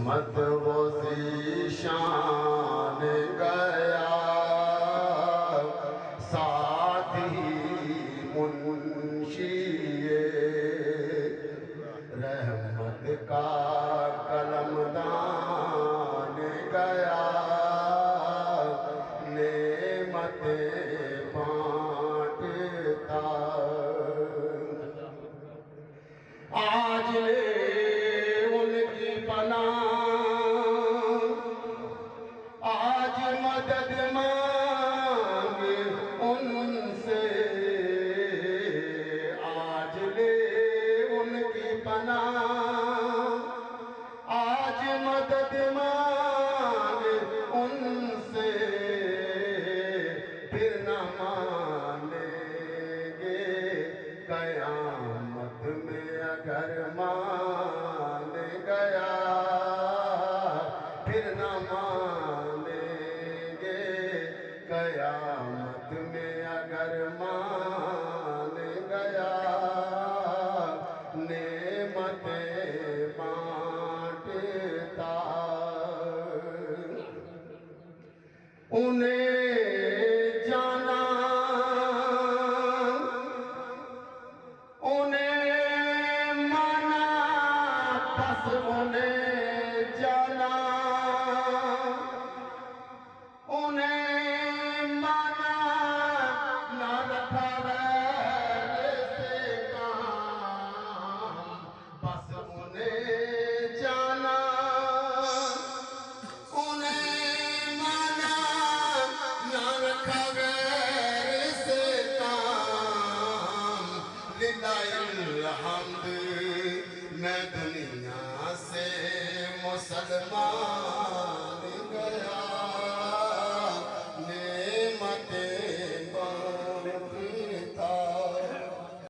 رحمت و ذیشان گیا ساتھ ہی منشی رحمت کا قلمدان گیا نعمتیں بانٹتا آج لے ان کی پناہ آج مدد مانگ ان سے آج لے ان کی پناہ آج مدد مانگ ان سے پھر نہ مانیں گے قیامت میں اگر مان گیا پھر نہ مانیں گے قیامت میں اگر مان گیا نعمتیں بانٹتا انہیں جانا انہیں مانا بس انہیں جانا انہیں مانا نہ رکھا غیر سے کام بس انہیں جانا انہیں مانا نہ رکھا غیر سے کام للہ الحمد میں دنیا سے مسلمان